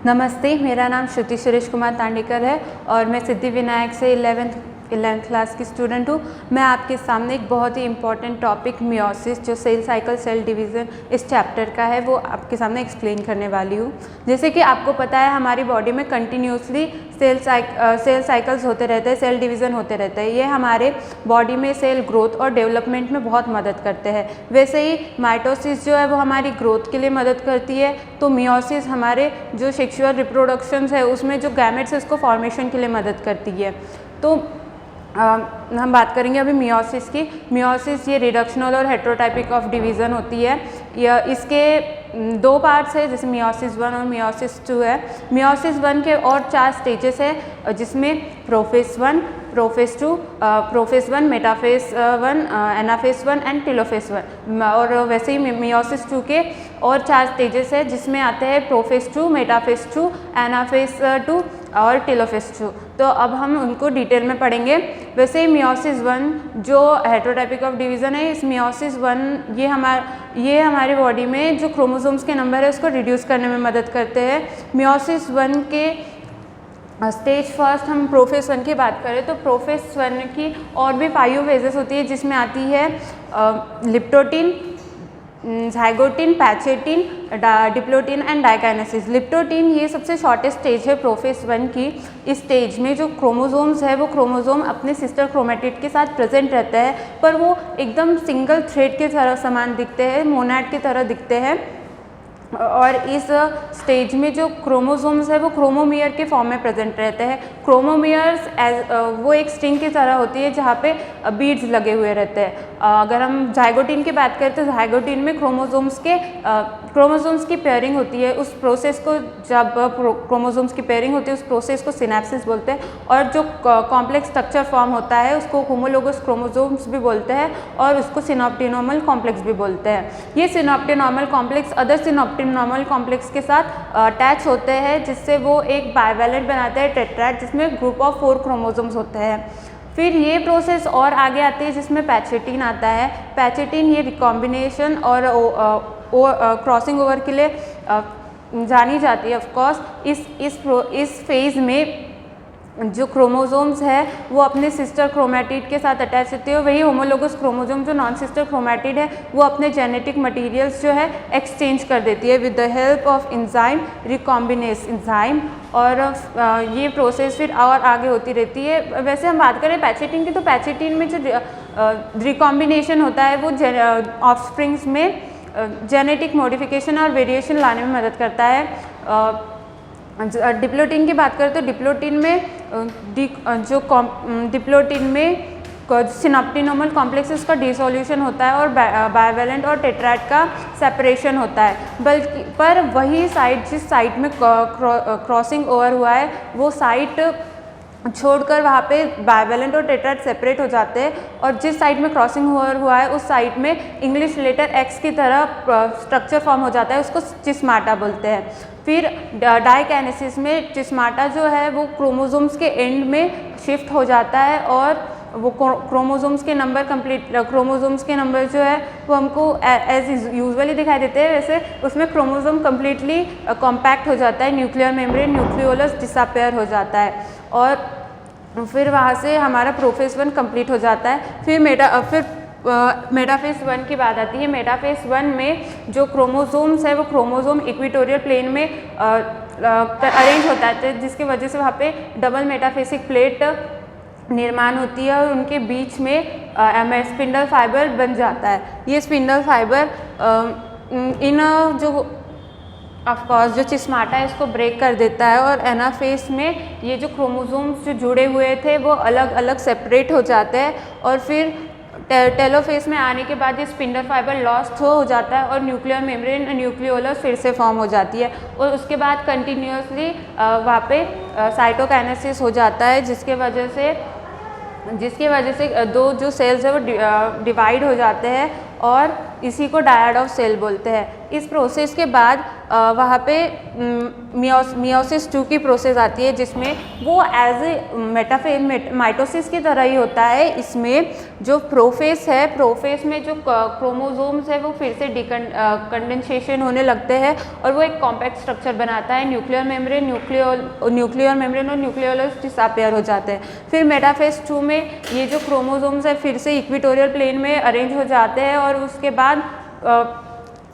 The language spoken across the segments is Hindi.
नमस्ते, मेरा नाम श्रुति सुरेश कुमार तांडेकर है और मैं सिद्धि विनायक से 11th क्लास की स्टूडेंट हूँ। मैं आपके सामने एक बहुत ही इम्पॉर्टेंट टॉपिक मियोसिस, जो सेल साइकिल सेल डिवीज़न इस चैप्टर का है, वो आपके सामने एक्सप्लेन करने वाली हूँ। जैसे कि आपको पता है, हमारी बॉडी में कंटिन्यूसली सेल साइकिल्स होते रहते हैं, सेल डिवीज़न होते रहते हैं। ये हमारे बॉडी में सेल ग्रोथ और डेवलपमेंट में बहुत मदद करते हैं। वैसे ही माइटोसिस जो है वो हमारी ग्रोथ के लिए मदद करती है, तो मियोसिस हमारे जो सेक्सुअल रिप्रोडक्शंस है उसमें जो गैमेट्स है उसको फॉर्मेशन के लिए मदद करती है। तो हम बात करेंगे अभी मियोसिस की। मियोसिस ये रिडक्शनल और हेटेरोटाइपिक ऑफ डिवीज़न होती है। यह इसके दो पार्ट्स है, जैसे मियोसिस 1 और मियोसिस 2 है। मियोसिस 1 के और 4 स्टेजेस है, जिसमें prophase 1, prophase 2, prophase 1, metaphase 1, anaphase 1 and telophase 1। और वैसे ही मियोसिस 2 के और 4 स्टेजेस है, जिसमें आते हैं प्रोफेज 2, मेटाफेज 2, एनाफेज 2 और टेलोफेज 2। तो अब हम उनको डिटेल में पढ़ेंगे। वैसे ही मियोसिस 1 जो हेटेरोटाइपिक ऑफ डिवीज़न है, इस मियोसिस 1 ये हमारी बॉडी में जो क्रोमोसोम्स के नंबर है उसको रिड्यूस करने में मदद करते हैं। मियोसिस 1 के स्टेज फर्स्ट हम प्रोफेज 1 की बात करें तो प्रोफेज 1 की और भी 5 फेजेस होती है, जिसमें आती है लिप्टोटिन, ज़ाइगोटिन, पैचेटिन, डिप्लोटिन एंड डाइकाइनेसिस। लिप्टोटिन ये सबसे शॉर्टेस्ट स्टेज है प्रोफेज 1 की। इस स्टेज में जो क्रोमोसोम्स है वो क्रोमोसोम अपने सिस्टर क्रोमेटिड के साथ प्रेजेंट रहता है, पर वो एकदम सिंगल थ्रेड के तरह समान दिखते हैं, मोनैड की तरह दिखते हैं। और इस स्टेज में जो क्रोमोसोम्स है वो क्रोमोमियर के फॉर्म में प्रेजेंट रहते हैं। क्रोमोमियर्स वो एक स्ट्रिंग की तरह होती है जहाँ पे बीड्स लगे हुए रहते हैं। अगर हम ज़ाइगोटिन की बात करें तो ज़ाइगोटिन में क्रोमोसोम्स की पेयरिंग होती है। उस प्रोसेस को, जब क्रोमोसोम्स की पेयरिंग होती है, उस प्रोसेस को सिनेप्सिस बोलते हैं। और जो कॉम्प्लेक्स स्ट्रक्चर फॉर्म होता है उसको होमोलोगस क्रोमोसोम्स भी बोलते हैं और उसको सिनॉप्टिनॉर्मल कॉम्प्लेक्स भी बोलते हैं। ये सिनॉप्टिनॉर्मल कॉम्प्लेक्स अदर सिनॉप्टिनॉर्मल कॉम्प्लेक्स के साथ अटैच होते हैं, जिससे वो एक बाइवैलेंट बनाते हैं टेट्राड, जिसमें ग्रुप ऑफ 4 क्रोमोसोम्स होते हैं। फिर ये प्रोसेस और आगे आती है जिसमें पैचेटिन आता है। पैचेटिन ये रिकॉम्बिनेशन और क्रॉसिंग ओवर के लिए जानी जाती है। ऑफकोर्स इस फेज़ में जो क्रोमोसोम्स है वो अपने सिस्टर क्रोमेटिड के साथ अटैच होते हैं। वही होमोलोगस क्रोमोसोम जो नॉन सिस्टर क्रोमेटिड है वो अपने जेनेटिक मटेरियल्स जो है एक्सचेंज कर देती है with the help of enzyme recombinase enzyme. और ये प्रोसेस फिर और आगे होती रहती है। वैसे हम बात करें पैचेटिन की, तो पैचेटिन में जो रिकॉम्बिनेशन होता है वो ऑफस्प्रिंग्स में जेनेटिक मॉडिफिकेशन और वेरिएशन लाने में मदद करता है। डिप्लोटिन की बात करें तो डिप्लोटिन में सिनॉप्टिनॉर्मल कॉम्प्लेक्सेस का डिसोल्यूशन होता है और बाइवैलेंट और टेट्राड का सेपरेशन होता है। बल्कि पर वही साइट, जिस साइट में क्रॉसिंग ओवर हुआ है, वो साइट छोड़कर वहाँ पे बाइवैलेंट और टेट्राड सेपरेट हो जाते हैं। और जिस साइड में क्रॉसिंग ओवर हुआ है उस साइड में इंग्लिश लेटर एक्स की तरह स्ट्रक्चर फॉर्म हो जाता है, उसको चिस्माटा बोलते हैं। फिर डाइकाइनेसिस में चिस्माटा जो है वो क्रोमोसोम्स के एंड में शिफ्ट हो जाता है और वो क्रोमोसोम्स के नंबर जो है वो हमको एज यूजुअली दिखाई देते हैं। वैसे उसमें क्रोमोसोम कम्प्लीटली कॉम्पैक्ट हो जाता है, न्यूक्लियर मेम्ब्रेन, न्यूक्लियोलस डिसअपेयर हो जाता है और फिर वहाँ से हमारा प्रोफेज 1 कंप्लीट हो जाता है। फिर मेटाफेज 1 की बात आती है। मेटाफेज 1 में जो क्रोमोसोम्स है वो क्रोमोसोम इक्वेटोरियल प्लेन में अरेंज होता है, जिसकी वजह से वहाँ पे डबल मेटाफेसिक प्लेट निर्माण होती है और उनके बीच में स्पिंडल फाइबर बन जाता है। ये स्पिंडल फाइबर ऑफकोर्स जो चिस्माटा है इसको ब्रेक कर देता है और एनाफेज में ये जो क्रोमोसोम्स जो जुड़े हुए थे वो अलग अलग सेपरेट हो जाते हैं। और फिर टेलोफेज में आने के बाद ये स्पिंडल फाइबर लॉस्ट हो जाता है और न्यूक्लियर मेम्ब्रेन, न्यूक्लियोलस फिर से फॉर्म हो जाती है। और उसके बाद कंटिन्यूसली वहाँ पे साइटोकाइनेसिस हो जाता है, जिसके वजह से दो जो सेल्स है वो डिवाइड हो जाते हैं और इसी को डायड ऑफ सेल बोलते हैं। इस प्रोसेस के बाद वहाँ पे मियोसिस 2 की प्रोसेस आती है, जिसमें वो एज ए माइटोसिस की तरह ही होता है। इसमें जो प्रोफेस है, प्रोफेस में जो क्रोमोसोम्स है वो फिर से कंडेंसेशन होने लगते हैं और वो एक कॉम्पैक्ट स्ट्रक्चर बनाता है। न्यूक्लियर मेम्ब्रेन और न्यूक्लियोलस डिसअपियर हो जाते हैं। फिर मेटाफेज 2 में ये जो क्रोमोसोम्स है फिर से इक्वेटोरियल प्लेन में अरेंज हो जाते हैं और उसके बाद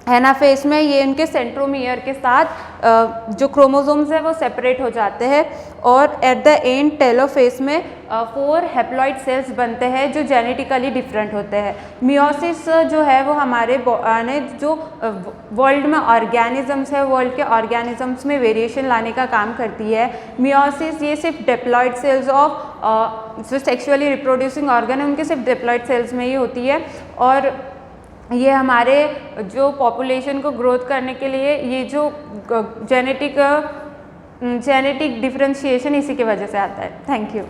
एनाफेज में ये इनके सेंट्रोमियर के साथ जो क्रोमोसोम्स है वो सेपरेट हो जाते हैं और एट द एंड टेलोफेज में 4 हैप्लॉइड सेल्स बनते हैं जो जेनेटिकली डिफरेंट होते हैं। मियोसिस जो है वो हमारे जो वर्ल्ड में ऑर्गेनिजम्स है, वर्ल्ड के ऑर्गेनिजम्स में वेरिएशन लाने का काम करती है। मियोसिस ये सिर्फ डिप्लॉइड सेल्स ऑफ जो सेक्सुअली रिप्रोड्यूसिंग ऑर्गन है उनके सिर्फ डिप्लॉइड सेल्स में ही होती है और ये हमारे जो पॉपुलेशन को ग्रोथ करने के लिए ये जो जेनेटिक डिफरेंशिएशन इसी की वजह से आता है। Thank you.